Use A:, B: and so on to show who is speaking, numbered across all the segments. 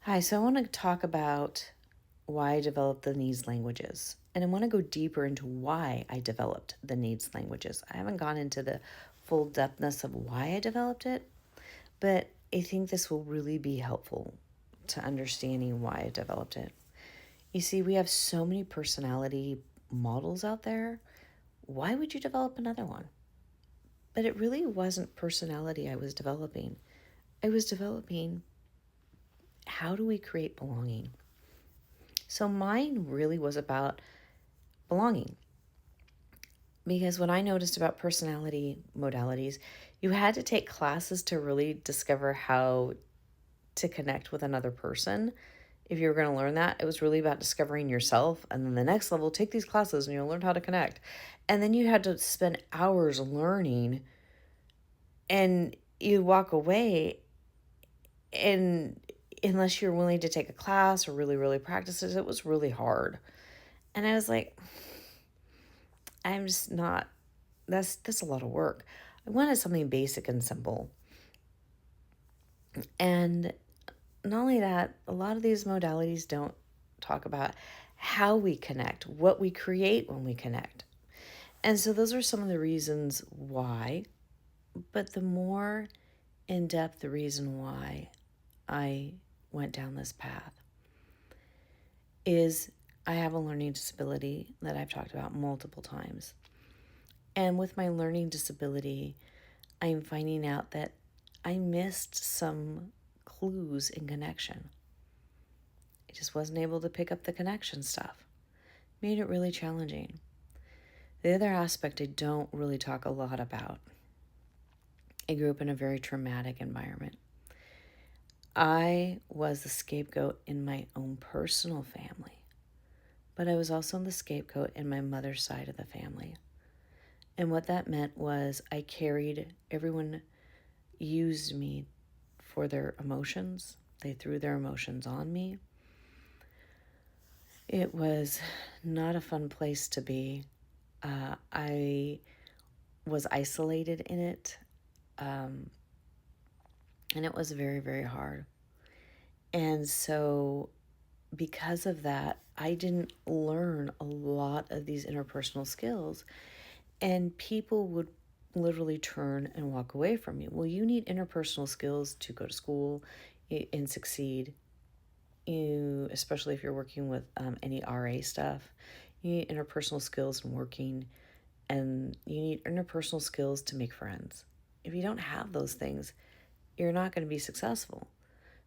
A: Hi, so I want to talk about why I developed the needs languages. And I want to go deeper into why I developed the needs languages. I haven't gone into the full depthness of why I developed it, but I think this will really be helpful to understanding why I developed it. You see, we have so many personality models out there. Why would you develop another one? But it really wasn't personality I was developing. I was developing how do we create belonging? So mine really was about belonging. Because when I noticed about personality modalities, you had to take classes to really discover how to connect with another person. If you were going to learn that, it was really about discovering yourself. And then the next level, take these classes and you'll learn how to connect. And then you had to spend hours learning, and you walk away, and unless you're willing to take a class or really, really practice it, it was really hard. And I was like, I'm just not, that's a lot of work. I wanted something basic and simple. And not only that, a lot of these modalities don't talk about how we connect, what we create when we connect. And so those are some of the reasons why. But the more in depth the reason why I went down this path is I have a learning disability that I've talked about multiple times. And with my learning disability, I'm finding out that I missed some clues in connection. I just wasn't able to pick up the connection stuff. Made it really challenging. The other aspect I don't really talk a lot about. I grew up in a very traumatic environment. I was the scapegoat in my own personal family, but I was also the scapegoat in my mother's side of the family. And what that meant was everyone used me for their emotions. They threw their emotions on me. It was not a fun place to be. I was isolated in it, and it was very, very hard. And so, because of that, I didn't learn a lot of these interpersonal skills, and people would literally turn and walk away from you. Well, you need interpersonal skills to go to school and succeed. Especially if you're working with any RA stuff, you need interpersonal skills in working, and you need interpersonal skills to make friends. If you don't have those things, you're not going to be successful.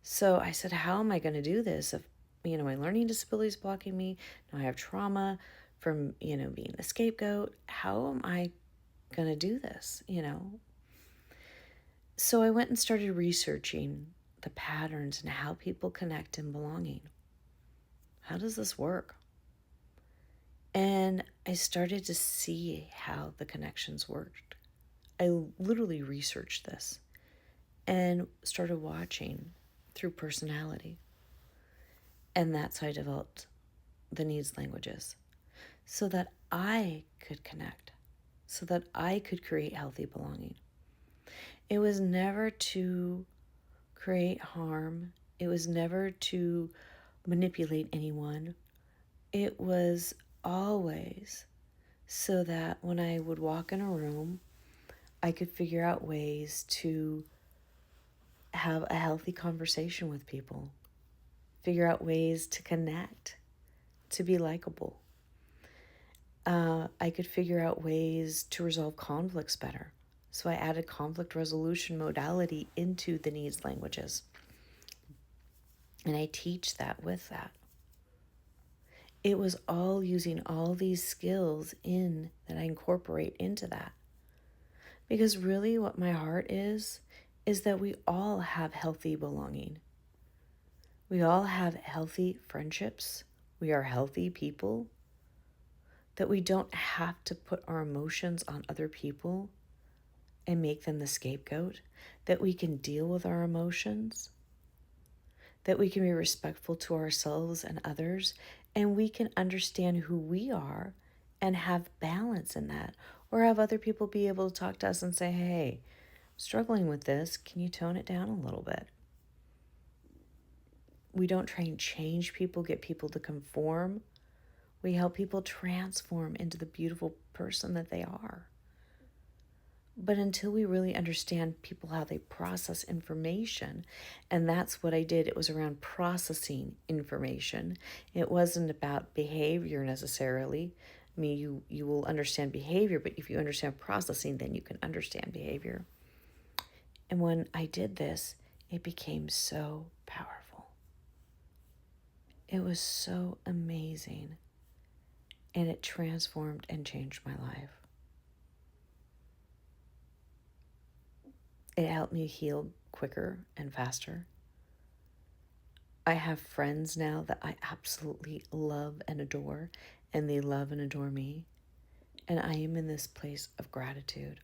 A: So I said, how am I going to do this if, my learning disability is blocking me? Now I have trauma from, being the scapegoat. How am I going to do this? So I went and started researching the patterns and how people connect in belonging. How does this work? And I started to see how the connections worked. I literally researched this and started watching through personality. And that's how I developed the needs languages so that I could connect, so that I could create healthy belonging. It was never to create harm, it was never to manipulate anyone. It was always so that when I would walk in a room, I could figure out ways to have a healthy conversation with people, figure out ways to connect, to be likable. I could figure out ways to resolve conflicts better. So I added conflict resolution modality into the needs languages. And I teach that with that. It was all using all these skills in that I incorporate into that. Because really what my heart is that we all have healthy belonging. We all have healthy friendships. We are healthy people. That we don't have to put our emotions on other people and make them the scapegoat. That we can deal with our emotions. That we can be respectful to ourselves and others. And we can understand who we are and have balance in that. Or have other people be able to talk to us and say, hey, I'm struggling with this. Can you tone it down a little bit? We don't try and change people, get people to conform. We help people transform into the beautiful person that they are. But until we really understand people, how they process information, and that's what I did. It was around processing information. It wasn't about behavior necessarily. I mean, you will understand behavior, but if you understand processing, then you can understand behavior. And when I did this, it became so powerful. It was so amazing. And it transformed and changed my life. It helped me heal quicker and faster. I have friends now that I absolutely love and adore, and they love and adore me. And I am in this place of gratitude.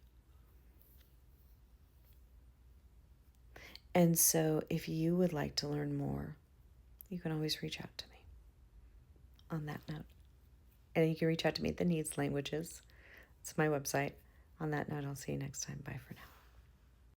A: And so, if you would like to learn more, you can always reach out to me on that note. And you can reach out to me at The Needs Languages. It's my website. On that note, I'll see you next time. Bye for now.